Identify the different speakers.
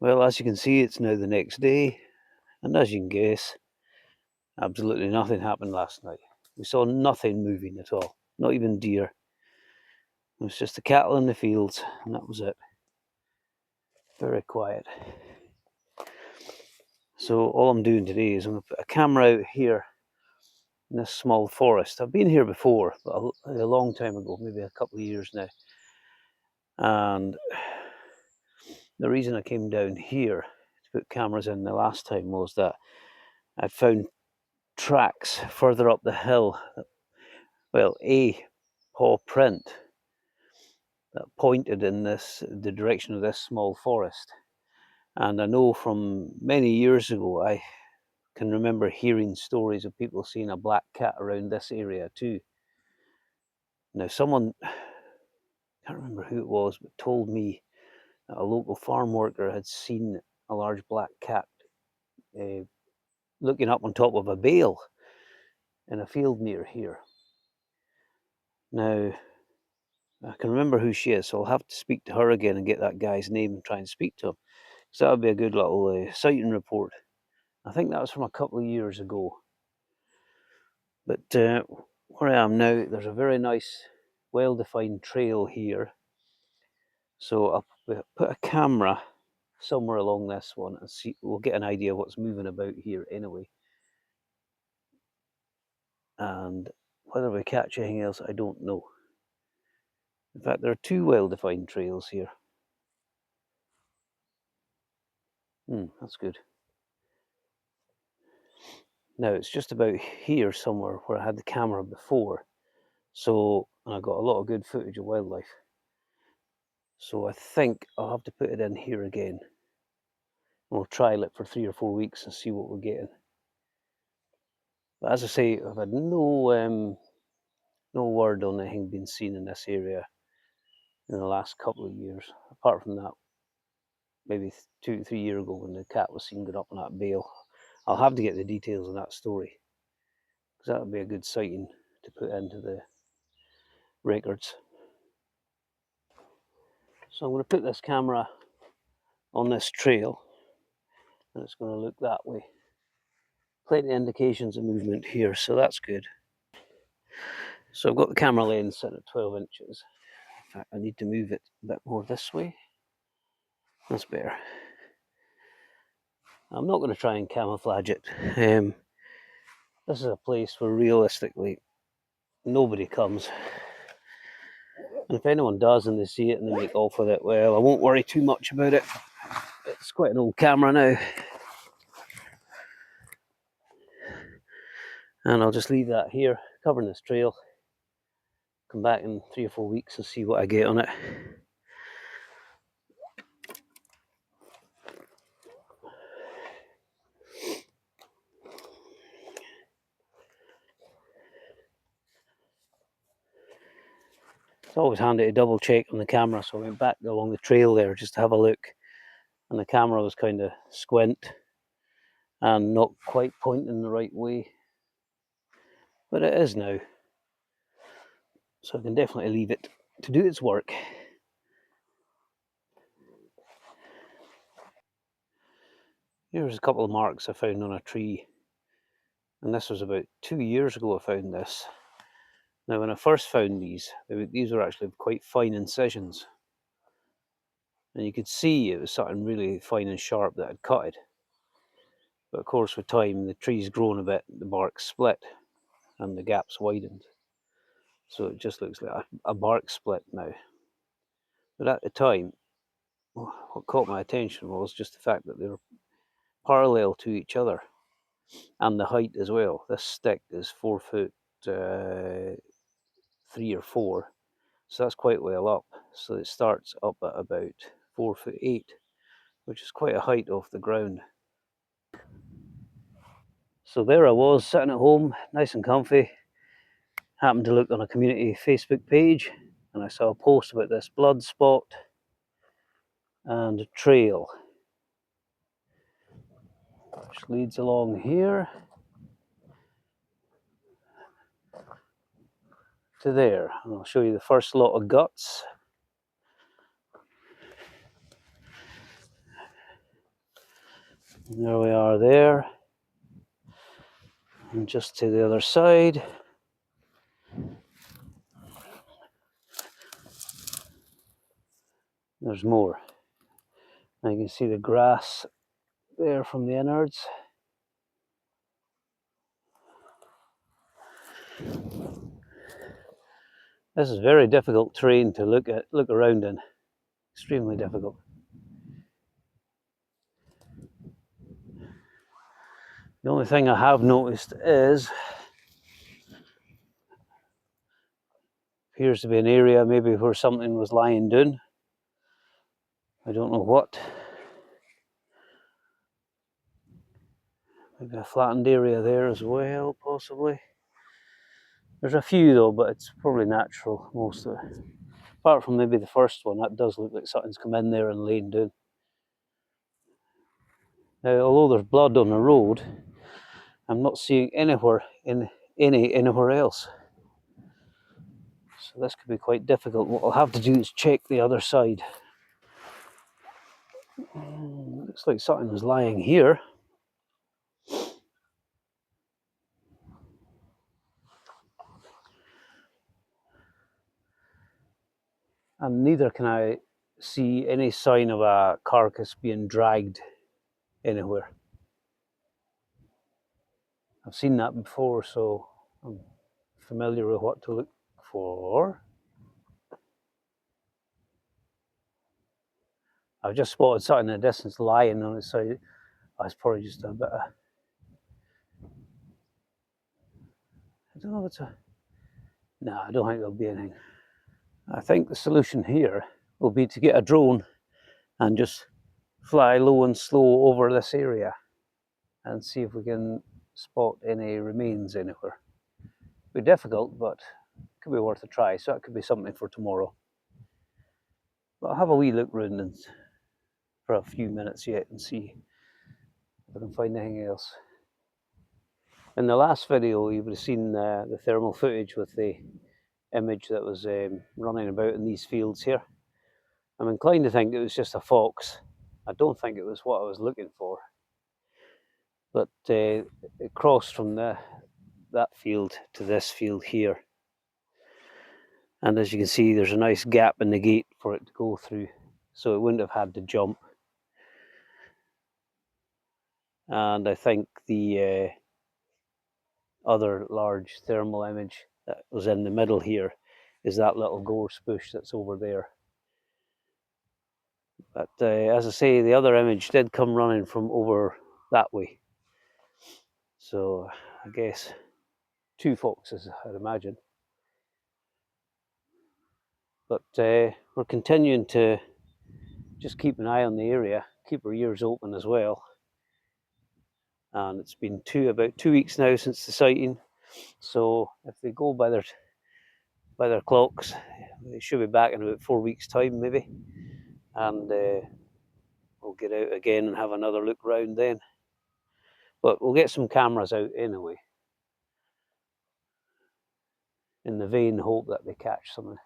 Speaker 1: Well, as you can see, it's now the next day, and as you can guess, absolutely nothing happened last night. We saw nothing moving at all, not even deer. It was just the cattle in the fields, and that was it. Very quiet. So all I'm doing today is I'm going to put a camera out here in this small forest. I've been here before, but a long time ago, maybe a couple of years now. And the reason I came down here to put cameras in the last time was that I found tracks further up the hill. Well, a paw print that pointed in the direction of this small forest. And I know from many years ago, I can remember hearing stories of people seeing a black cat around this area too. Now, someone, I can't remember who it was, but told me that a local farm worker had seen a large black cat uh, looking up on top of a bale in a field near here. Now, I can remember who she is, so I'll have to speak to her again and get that guy's name and try and speak to him. So that would be a good little sighting report. I think that was from a couple of years ago. But where I am now, there's a very nice, well-defined trail here. So I'll put a camera somewhere along this one and see. We'll get an idea of what's moving about here anyway. And whether we catch anything else, I don't know. In fact, there are two well-defined trails here. That's good. Now it's just about here somewhere where I had the camera before. So, and I got a lot of good footage of wildlife. So I think I'll have to put it in here again. We'll trial it for 3 or 4 weeks and see what we're getting. But as I say, I've had no word on anything being seen in this area in the last couple of years. Apart from that, maybe 2 to 3 years ago when the cat was seen going up on that bale. I'll have to get the details of that story, because that would be a good sighting to put into the records. So I'm going to put this camera on this trail, and it's going to look that way. Plenty of indications of movement here, so that's good. So I've got the camera lens set at 12 inches. In fact, I need to move it a bit more this way. That's better. I'm not going to try and camouflage it. This is a place where realistically nobody comes. And if anyone does and they see it and they make off with it, well, I won't worry too much about it. It's quite an old camera now. And I'll just leave that here, covering this trail. Come back in 3 or 4 weeks and see what I get on it. It's always handy to double check on the camera, so I went back along the trail there just to have a look, and the camera was kind of squint and not quite pointing the right way, but it is now, so I can definitely leave it to do its work. Here's a couple of marks I found on a tree, and this was about 2 years ago I found this. Now when I first found these were actually quite fine incisions, and you could see it was something really fine and sharp that had cut it. But of course with time the tree's grown a bit, the bark split and the gaps widened, so it just looks like a bark split now. But at the time, what caught my attention was just the fact that they were parallel to each other, and the height as well. This stick is 4 foot 3 or 4, so that's quite well up. So it starts up at about 4 foot 8, which is quite a height off the ground. So there I was, sitting at home, nice and comfy. Happened to look on a community Facebook page, and I saw a post about this blood spot and a trail, which leads along here to there. And I'll show you the first lot of guts. And there we are there. And just to the other side. There's more. Now you can see the grass there from the innards. This is very difficult terrain to look around in. Extremely difficult. The only thing I have noticed is appears to be an area maybe where something was lying down. I don't know what. Maybe a flattened area there as well, possibly. There's a few though, but it's probably natural, most of it. Apart from maybe the first one, that does look like something's come in there and lain down. Now, although there's blood on the road, I'm not seeing anywhere anywhere else. So this could be quite difficult. What I'll have to do is check the other side. Looks like something was lying here. And neither can I see any sign of a carcass being dragged anywhere. I've seen that before, so I'm familiar with what to look for. I've just spotted something in the distance lying on its side. It's probably just a bit of, I don't know if it's a, no, I don't think there'll be anything. I think the solution here will be to get a drone and just fly low and slow over this area and see if we can spot any remains anywhere. It'll be difficult, but it could be worth a try, so it could be something for tomorrow. But I'll have a wee look round for a few minutes yet and see if I can find anything else. In the last video, you would have seen the thermal footage with the image that was running about in these fields here. I'm inclined to think it was just a fox. I don't think it was what I was looking for. But it crossed from that field to this field here. And as you can see, there's a nice gap in the gate for it to go through. So it wouldn't have had to jump. And I think the other large thermal image that was in the middle here is that little gorse bush that's over there. But as I say, the other image did come running from over that way. So I guess 2 foxes, I'd imagine. But we're continuing to just keep an eye on the area, keep our ears open as well. And it's been about 2 weeks now since the sighting. So if they go by their clocks, they should be back in about 4 weeks' time, maybe. And we'll get out again and have another look round then. But we'll get some cameras out anyway, in the vain hope that they catch something.